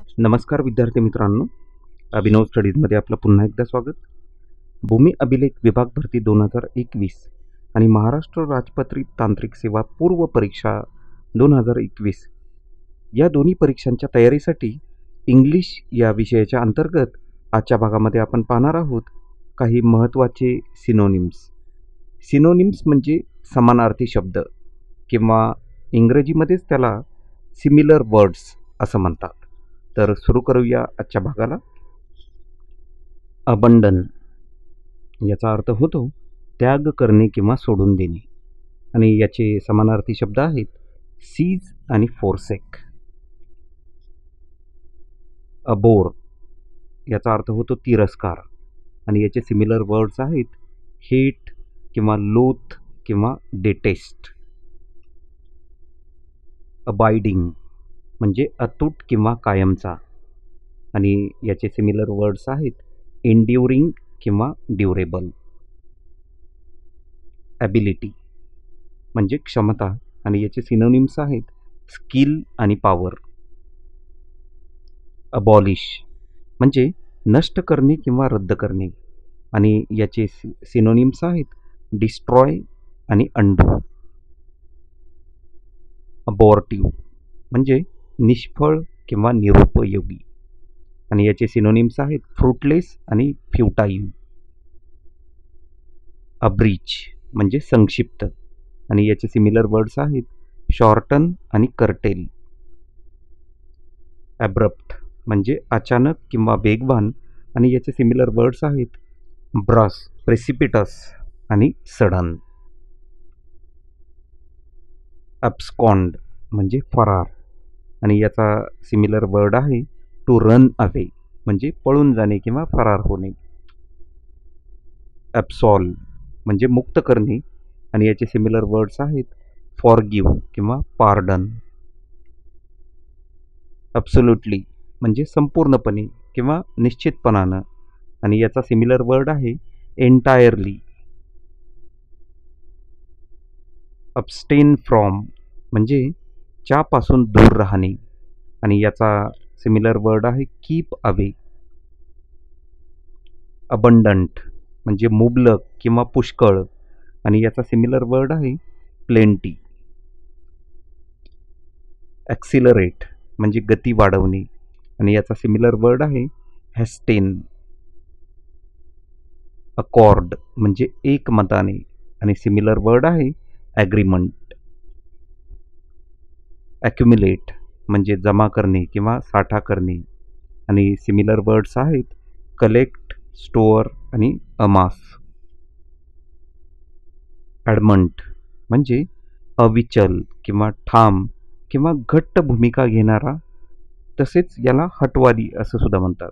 नमस्कार विद्यार्थी मित्रांनो, अभिनव स्टडीजमध्ये आपलं पुन्हा एकदा स्वागत. भूमी अभिलेख विभाग भरती 2021 आणि महाराष्ट्र राजपत्रित तांत्रिक सेवा पूर्व परीक्षा 2021 या दोन्ही परीक्षांच्या तयारीसाठी इंग्लिश या विषयाच्या अंतर्गत आजच्या भागामध्ये आपण पाहणार आहोत काही महत्त्वाचे सिनोनिम्स. सिनोनिम्स म्हणजे समानार्थी शब्द किंवा इंग्रजीमध्येच त्याला सिमिलर वर्ड्स असं म्हणतात. तर सुरू करूया आजच्या भागाला. अबंडन याचा अर्थ होतो त्याग करणे किंवा सोडून देणे, आणि याचे समानार्थी शब्द आहेत सीज आणि फोरसेक. अबोर याचा अर्थ होतो तिरस्कार, आणि याचे सिमिलर वर्ड्स आहेत हेट किंवा लोथ किंवा डेटेस्ट. अबाइडिंग म्हणजे अतूट किंवा कायमचा, आणि याचे सिमिलर वर्ड्स आहेत एन्ड्युरिंग किंवा ड्युरेबल. ॲबिलिटी म्हणजे क्षमता, आणि याचे सिनोनिम्स आहेत स्किल आणि पॉवर. अबॉलिश म्हणजे नष्ट करणे किंवा रद्द करणे, आणि याचे सिनोनिम्स आहेत डिस्ट्रॉय आणि अंडू. अबॉर्टिव्ह म्हणजे निष्फळ किंवा निरुपयोगी, आणि याचे सिनोनिम्स आहेत फ्रुटलेस आणि फ्युटाईल. अब्रीच म्हणजे संक्षिप्त, आणि याचे सिमिलर वर्ड्स आहेत शॉर्टन आणि कर्टेल. ॲब्रप्ट म्हणजे अचानक किंवा वेगवान, आणि याचे सिमिलर वर्ड्स आहेत ब्रस, प्रेसिपिटस आणि सडन. ॲब्स्कॉन्ड म्हणजे फरार, आणि याचा सिमिलर वर्ड आहे टू रन अवे म्हणजे पळून जाणे किंवा फरार होणे. ॲब्सॉल्व म्हणजे मुक्त करणे, आणि याचे सिमिलर वर्ड्स आहेत फॉरगिव्ह किंवा पार्डन. ॲब्सोल्युटली म्हणजे संपूर्णपणे किंवा निश्चितपणानं, आणि याचा सिमिलर वर्ड आहे एंटायरली. अब्स्टेन फ्रॉम म्हणजे च्यापासून दूर राहणे, आणि याचा सिमिलर वर्ड आहे कीप अवे. अबंडंट म्हणजे मुबलक किंवा पुष्कळ, आणि याचा सिमिलर वर्ड आहे प्लेंटी. ॲक्सिलरेट म्हणजे गती वाढवणे, आणि याचा सिमिलर वर्ड आहे हॅस्टेन. अकॉर्ड म्हणजे एकमताने, आणि सिमिलर वर्ड आहे ॲग्रीमेंट. ॲक्युम्युलेट म्हणजे जमा करणे किंवा साठा करणे, आणि सिमिलर वर्ड्स आहेत कलेक्ट, स्टोअर आणि अमास. ॲडमंट म्हणजे अविचल किंवा ठाम किंवा घट्ट भूमिका घेणारा, तसेच याला हटवादी असं सुद्धा म्हणतात,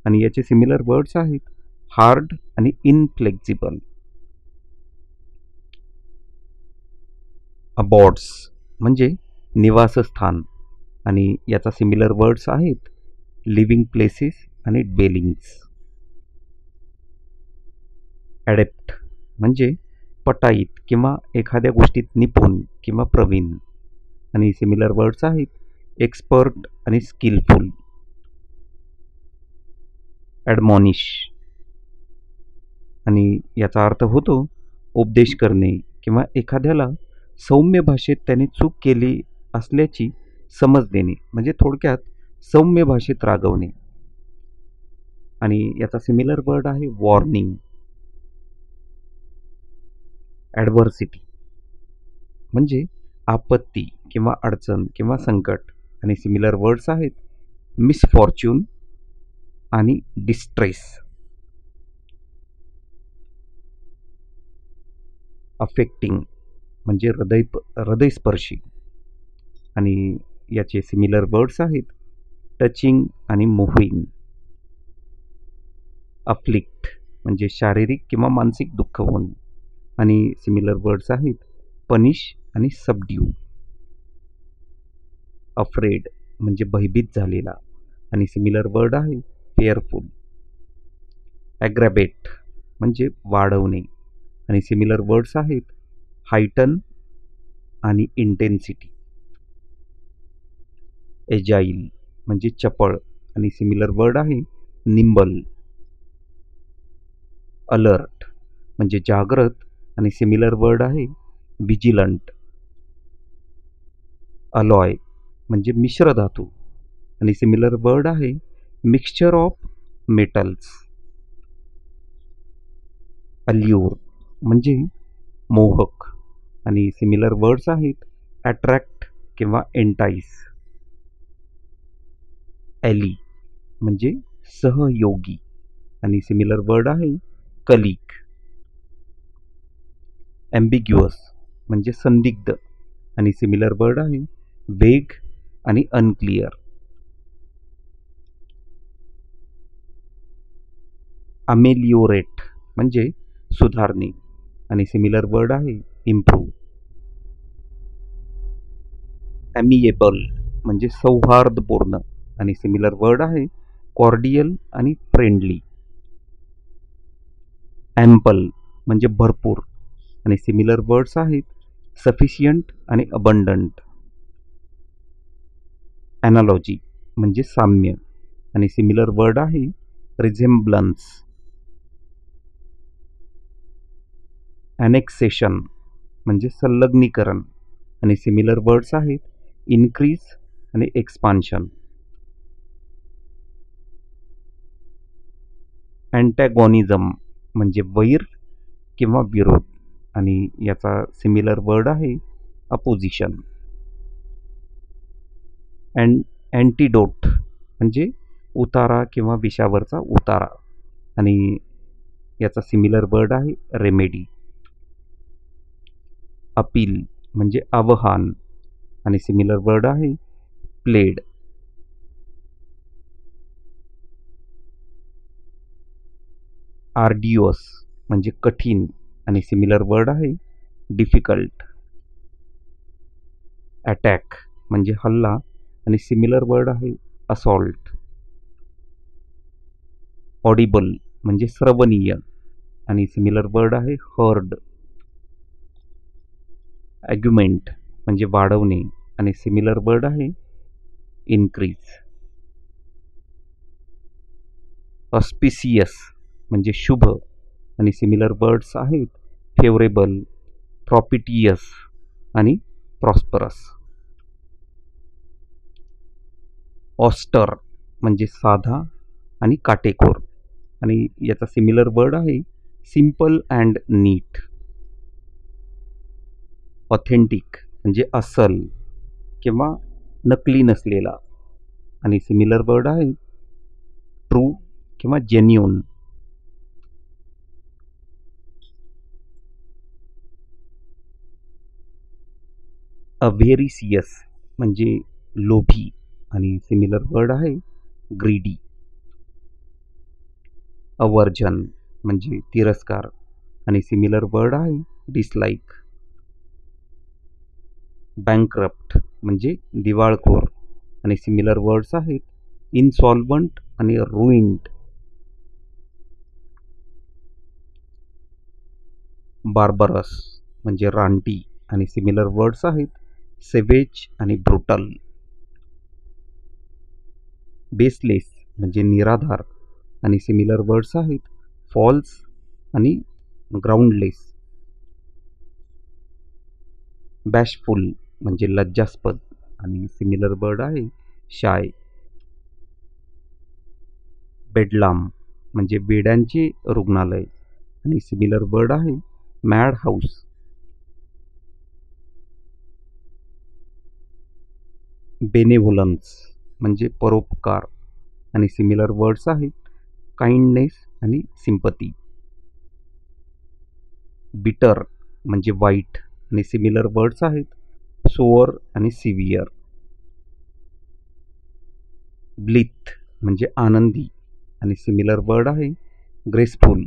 आणि याचे सिमिलर वर्ड्स आहेत हार्ड आणि इनफ्लेक्झिबल. अबॉर्ड्स म्हणजे निवासस्थान, आणि याचा सिमिलर वर्ड्स आहेत लिव्हिंग प्लेसेस आणि डेलिंग्स. ॲडेप्ट म्हणजे पटाईत किंवा एखाद्या गोष्टीत निपुण किंवा प्रवीण, आणि सिमिलर वर्ड्स आहेत एक्सपर्ट आणि स्किलफुल. ॲडमॉनिश आणि याचा अर्थ होतो उपदेश करणे किंवा एखाद्याला सौम्य भाषेत त्याने चूक केली असल्याची समज देणे, म्हणजे थोडक्यात सौम्य भाषेत रागवणे, आणि याचा सिमिलर वर्ड आहे वॉर्निंग. ॲडव्हर्सिटी म्हणजे आपत्ती किंवा अडचण किंवा संकट, आणि सिमिलर वर्ड्स आहेत मिसफॉर्च्यून आणि डिस्ट्रेस. अफेक्टिंग म्हणजे हृदयस्पर्शी, आणि याचे सिमिलर वर्ड्स आहेत टचिंग आणि मूव्हिंग. अफ्लिक्ट म्हणजे शारीरिक किंवा मानसिक दुःख होणे, आणि सिमिलर वर्ड्स आहेत पनिश आणि सबड्यू. अफ्रेड म्हणजे भयभीत झालेला, आणि सिमिलर वर्ड आहे फेअरफुल. ॲग्रॅबेट म्हणजे वाढवणे, आणि सिमिलर वर्ड्स आहेत हायटन आणि इंटेन्सिटी. एजाईल म्हणजे चपळ, आणि सिमिलर वर्ड आहे निम्बल. अलर्ट म्हणजे जागृत आणि सिमिलर वर्ड आहे विजिलंट. अलॉय म्हणजे मिश्र धातू आणि सिमिलर वर्ड आहे मिक्सचर ऑफ मेटल्स. अल्यूर म्हणजे मोहक आणि सिमिलर वर्ड्स आहेत अट्रॅक्ट किंवा एंटाईस. ॲली म्हणजे सहयोगी आणि सिमिलर वर्ड आहे कलिक. ॲम्बिग्युअस म्हणजे संदिग्ध आणि सिमिलर वर्ड आहे वेग आणि अनक्लिअर. अमेलिओरेट म्हणजे सुधारणे आणि सिमिलर वर्ड आहे इम्प्रूव्ह. ॲमिएबल म्हणजे सौहार्दपूर्ण आणि सिमिलर वर्ड आहे कॉर्डियल आणि फ्रेंडली. ॲम्पल म्हणजे भरपूर आणि सिमिलर वर्ड्स आहेत सफिशियंट आणि अबंडंट. ॲनालॉजी म्हणजे साम्य आणि सिमिलर वर्ड आहे रिझेम्ब्लन्स. ॲनेक्सेशन म्हणजे संलग्नीकरण आणि सिमिलर वर्ड्स आहेत इन्क्रीज आणि एक्सपान्शन. अँटॅगॉनिझम म्हणजे वैर किंवा विरोध आणि याचा सिमिलर वर्ड आहे अपोजिशन. अँटीडोट म्हणजे उतारा किंवा विषावरचा उतारा आणि याचा सिमिलर वर्ड आहे रेमेडी. अपील म्हणजे आवाहन आणि सिमिलर वर्ड आहे प्लेड. आर्डिओस म्हणजे कठीण आणि सिमिलर वर्ड आहे डिफिकल्ट. अटॅक म्हणजे हल्ला आणि सिमिलर वर्ड आहे असॉल्ट. ऑडिबल म्हणजे श्रवणीय आणि सिमिलर वर्ड आहे हर्ड. ॲग्युमेंट म्हणजे वाढवणे आणि सिमिलर वर्ड आहे इन्क्रीज. ऑस्पिसियस म्हणजे शुभ आणि सिमिलर वर्ड्स आहेत फेवरेबल, प्रॉपिटियस आणि प्रॉस्परस. ऑस्टर म्हणजे साधा आणि काटेकोर आणि याचा सिमिलर वर्ड आहे सिंपल अँड नीट. ऑथेंटिक म्हणजे अस्सल किंवा नकली नसलेला आणि सिमिलर वर्ड आहे ट्रू किंवा जेन्युन. अव्हेरिसियस म्हणजे लोभी आणि सिमिलर वर्ड आहे ग्रीडी. अवर्जन म्हणजे तिरस्कार आणि सिमिलर वर्ड आहे डिसलाईक. बँकरप्ट म्हणजे दिवाळखोर आणि सिमिलर वर्ड्स आहेत इनसॉल्वंट आणि रुइंड. बार्बरस म्हणजे रानटी आणि सिमिलर वर्ड्स आहेत सेवेज आणि ब्रुटल. बेसलेस म्हणजे निराधार आणि सिमिलर वर्ड्स आहेत फॉल्स आणि ग्राउंडलेस. बॅशफुल म्हणजे लज्जास्पद आणि सिमिलर वर्ड आहे शाय. बेडलाम म्हणजे वेड्यांचे रुग्णालय आणि सिमिलर वर्ड आहे मॅड हाऊस. बेनेव्होलन्स म्हणजे परोपकार आणि सिमिलर वर्ड्स आहेत काइंडनेस आणि सिंपती. बिटर म्हणजे वाईट आणि सिमिलर वर्ड्स आहेत सोअर आणि सिव्हिअर. ब्लिथ म्हणजे आनंदी आणि सिमिलर वर्ड आहे ग्रेसफुल.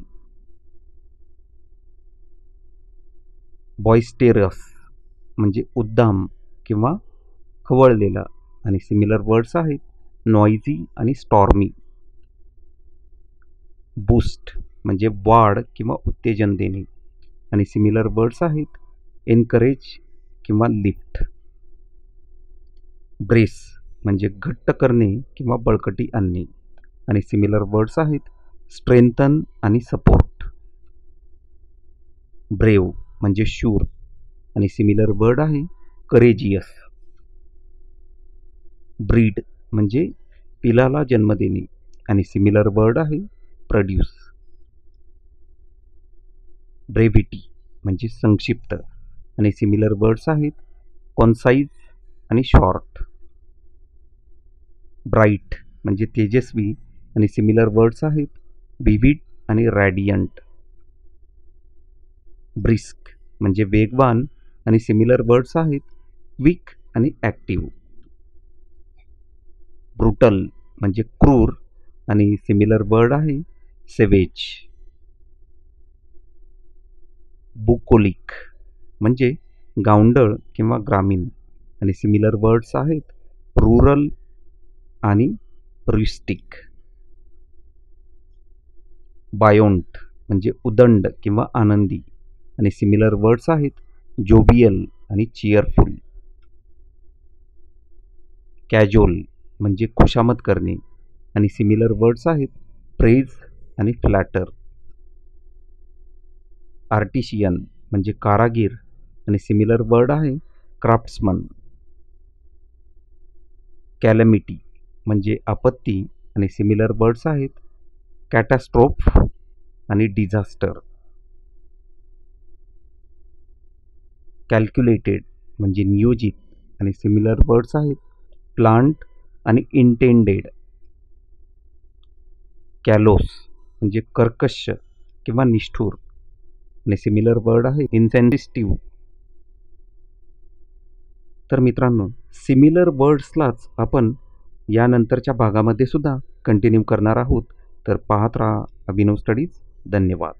बॉइस्टेरस म्हणजे उद्दाम किंवा खवळलेला आणि सिमिलर वर्ड्स आहेत नॉइझी आणि स्टॉर्मी. बूस्ट म्हणजे वाढ किंवा उत्तेजन देणे आणि सिमिलर वर्ड्स आहेत एनकरेज किंवा लिफ्ट. ब्रेस म्हणजे घट्ट करणे किंवा बळकटी आणणे आणि सिमिलर वर्ड्स आहेत स्ट्रेंथन आणि सपोर्ट. ब्रेव म्हणजे शूर आणि सिमिलर वर्ड आहे करेजियस. ब्रीड म्हणजे पिलाला जन्म देणे आणि सिमिलर वर्ड आहे प्रोड्यूस. ब्रेव्हिटी म्हणजे संक्षिप्त आणि सिमिलर वर्ड्स आहेत कॉन्साइज आणि शॉर्ट. ब्राईट म्हणजे तेजस्वी आणि सिमिलर वर्ड्स आहेत विविड आणि रॅडियंट. ब्रिस्क म्हणजे वेगवान आणि सिमिलर वर्ड्स आहेत क्विक आणि ॲक्टिव्ह. ब्रुटल म्हणजे क्रूर आणि सिमिलर वर्ड आहे सेवेज. बुकोलिक म्हणजे गावंढळ किंवा ग्रामीण आणि सिमिलर वर्ड्स आहेत रुरल आणि रुस्टिक. बायोंट म्हणजे उदंड किंवा आनंदी आणि सिमिलर वर्ड्स आहेत जोबियल आणि चिअरफुल. कॅज्युअल म्हणजे खुशामत करणे आणि सिमिलर वर्ड्स आहेत प्रेज आणि फ्लॅटर. आर्टिशियन म्हणजे कारागीर आणि सिमिलर वर्ड आहे क्राफ्ट्समन. कॅलॅमिटी म्हणजे आपत्ती आणि सिमिलर वर्ड्स आहेत कॅटॅस्ट्रोफ आणि डिझास्टर. कॅल्क्युलेटेड म्हणजे नियोजित आणि सिमिलर वर्ड्स आहेत प्लांट आणि इंटेंडेड. कॅलोस म्हणजे कर्कश किंवा निष्ठुर आणि सिमिलर वर्ड आहे इन्सेन्सिटिव्ह. तर मित्रांनो, सिमिलर वर्ड्सलाच आपण यानंतरच्या भागामध्ये सुद्धा कंटिन्यू करणार आहोत. तर पाहत राहा अभिनव स्टडीज. धन्यवाद.